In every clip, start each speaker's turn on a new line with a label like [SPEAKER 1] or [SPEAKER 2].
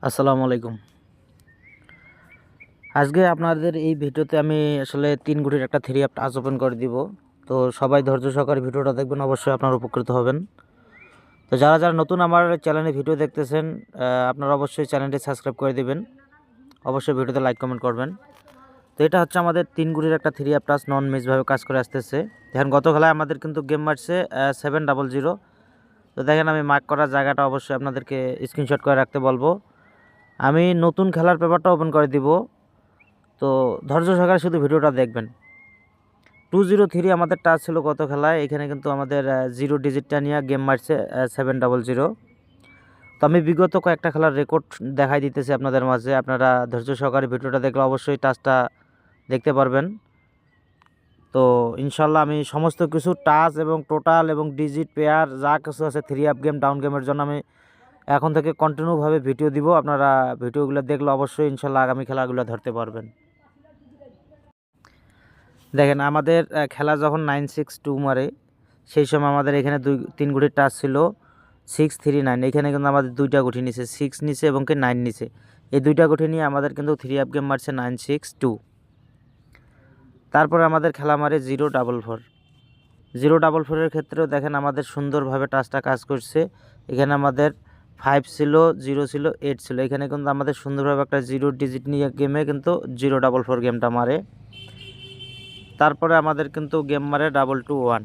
[SPEAKER 1] আসসালামু আলাইকুম। আজকে আপনাদের এই ভিডিওতে আমি আসলে 3 গুটির একটা থ্রি অ্যাপ টাচ ওপেন করে দিব। তো সবাই ধৈর্য সহকারে ভিডিওটা দেখবেন, অবশ্যই আপনারা উপকৃত হবেন। তো যারা যারা নতুন আমার চ্যানেলে ভিডিও দেখতেছেন, আপনারা অবশ্যই চ্যানেলটি সাবস্ক্রাইব করে দিবেন, অবশ্যই ভিডিওতে লাইক কমেন্ট করবেন। তো এটা হচ্ছে আমাদের 3 গুটির একটা থ্রি অ্যাপ টাচ নন মিসভাবে কাজ করে আসতেছে। দেখেন গত খেলায় আমাদের কিন্তু গেম মারছে 700। তো দেখেন আমি মার্ক করার জায়গাটা অবশ্যই আপনাদেরকে স্ক্রিনশট করে রাখতে বলবো। আমি নতুন খেলার পেপারটা ওপেন করে দিব, তো ধৈর্য সহকারে শুধু ভিডিওটা দেখবেন। 203 আমাদের টাচ ছিল গত খেলায়, এখানে কিন্তু আমাদের 0 ডিজিটটা নিয়ে গেম মারছে 700। তো আমি বিগত কয়েকটা খেলার রেকর্ড দেখাই দিতেছি আপনাদের মাঝে, আপনারা ধৈর্য সহকারে ভিডিওটা দেখলে অবশ্যই টাচটা দেখতে পারবেন। তো ইনশাল্লাহ আমি সমস্ত কিছু টাচ এবং টোটাল এবং ডিজিট পেয়ার যা কিছু আছে থ্রি আপ গেম ডাউন গেমের জন্য আমি এখন থেকে কন্টিনিউভাবে ভিডিও দিব। আপনারা ভিডিওগুলো দেখলে অবশ্যই ইনশাল্লাহ আগামী খেলাগুলো ধরতে পারবেন। দেখেন আমাদের খেলা যখন 962 মারে, সেই সময় আমাদের এখানে 3 গুটির টাচ ছিল 639। এখানে কিন্তু আমাদের দুইটা গুটি নিছে, 6 নিছে এবং কি 9 নিছে। এই দুইটা গুটি নিয়ে আমাদের কিন্তু থ্রি আপ গেম মারছে 962। তারপরে আমাদের খেলা মারে 044। 044-এর ক্ষেত্রেও দেখেন আমাদের সুন্দরভাবে টাচটা কাজ করছে। এখানে আমাদের 5 ছিল, 0 ছিল, 8 ছিল। এখানে কিন্তু আমাদের সুন্দরভাবে একটা 0 ডিজিট নিয়ে গেমে কিন্তু 044 গেমটা মারে। তারপরে আমাদের কিন্তু গেম মারে 221।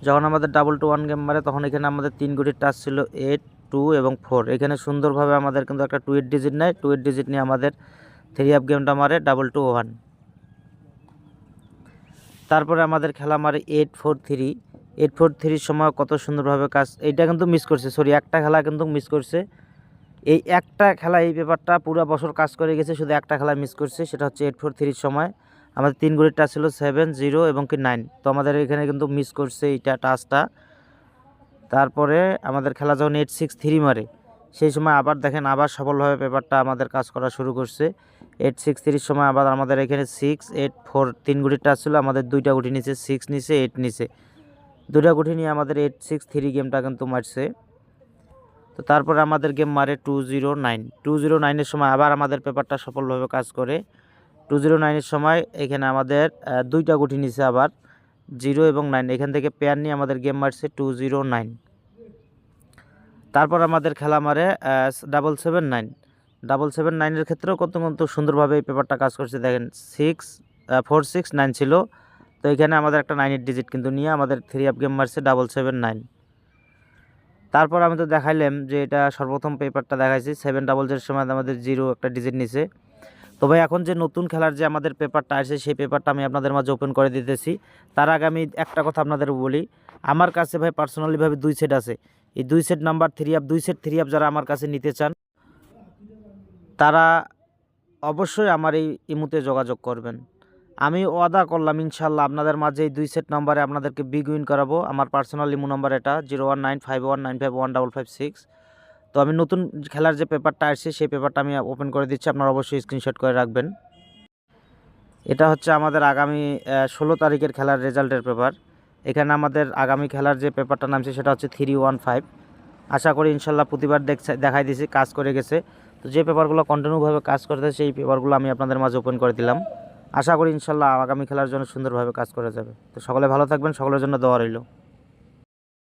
[SPEAKER 1] যখন আমাদের 221 গেম মারে তখন এখানে আমাদের 3 গুটির টাচ ছিল 8, 2 এবং 4। এখানে সুন্দরভাবে আমাদের কিন্তু একটা 2 ডিজিট নেয়, 2 ডিজিট নিয়ে আমাদের থ্রি আপ গেমটা মারে 221। তারপরে আমাদের খেলা মারে 843। 843 সময় কত সুন্দরভাবে কাজ, এইটা কিন্তু মিস করছে, সরি একটা খেলা কিন্তু মিস করছে। এই একটা খেলা এই পেপারটা পুরো বছর কাজ করে গেছে, শুধু একটা খেলা মিস করছে, সেটা হচ্ছে 843 সময় আমাদের 3 গুটির টাচ ছিল 7, 0 এবং কি 9। তো আমাদের এখানে কিন্তু মিস করছে এইটা টাচটা। তারপরে আমাদের খেলা যখন 863 মারে, সেই সময় আবার দেখেন আবার সফলভাবে পেপারটা আমাদের কাজ করা শুরু করছে। 863 সময় আবার আমাদের এখানে 6, 8, 4 3 গুটির টাচ ছিল, আমাদের দুইটা গুটি নিচে, 6 নিচে, 8 নিচে, দুইটা গুটি নিয়ে আমাদের 863 গেমটা কিন্তু মারছে। তো তারপরে আমাদের গেম মারে 209। 209-এর সময় আবার আমাদের পেপারটা সফলভাবে কাজ করে। 209-এর সময় এখানে আমাদের দুইটা গুটি নিচে আবার 0 এবং 9, এখান থেকে পেয়ার নিয়ে আমাদের গেম মারছে 209। তারপর আমাদের খেলা মারে 779। 779-এর ক্ষেত্রেও কত সুন্দরভাবে এই পেপারটা কাজ করছে। দেখেন 469 ছিল, তো এখানে আমাদের একটা 9-এর ডিজিট কিন্তু নিয়ে আমাদের থ্রি আপ গেম মারছে 779। তারপর আমি তো দেখাইলাম যে এটা সর্বপ্রথম পেপারটা দেখাইছি 700-এর সময় আমাদের 0 একটা ডিজিট নিছে। তো ভাই এখন যে নতুন খেলার যে আমাদের পেপারটা আসে, সেই পেপারটা আমি আপনাদের মাঝে ওপেন করে দিতেছি। তার আগে আমি একটা কথা আপনাদের বলি, আমার কাছে ভাই পার্সোনালিভাবে 2 সেট আছে। এই 2 set number three up, 2 set three up যারা আমার কাছে নিতে চান, তারা অবশ্যই আমার এই ইমুতে যোগাযোগ করবেন। আমি ওয়াদা করলাম ইনশাল্লাহ আপনাদের মাঝে এই 2 সেট নাম্বারে আপনাদেরকে বিগ উইন করাবো। আমার পার্সোনাল ইমো নাম্বার এটা 019519519516। তো আমি নতুন খেলার যে পেপারটা আসছে সেই পেপারটা আমি ওপেন করে দিচ্ছি, আপনারা অবশ্যই স্ক্রিনশট করে রাখবেন। এটা হচ্ছে আমাদের আগামী 16 তারিখের খেলার রেজাল্টের পেপার। এখানে আমাদের আগামী খেলার যে পেপারটা নামছে সেটা হচ্ছে 315। আশা করি ইনশাল্লাহ প্রতিবার দেখাই দিয়েছি কাজ করে গেছে। তো যে পেপারগুলো কন্টিনিউভাবে কাজ করতে সেই পেপারগুলো আমি আপনাদের মাঝে ওপেন করে দিলাম। আশা করি ইনশাল্লাহ আগামী খেলার জন্য সুন্দরভাবে কাজ করে যাবে। তো সকলে ভালো থাকবেন, সকলের জন্য দোয়া রইল।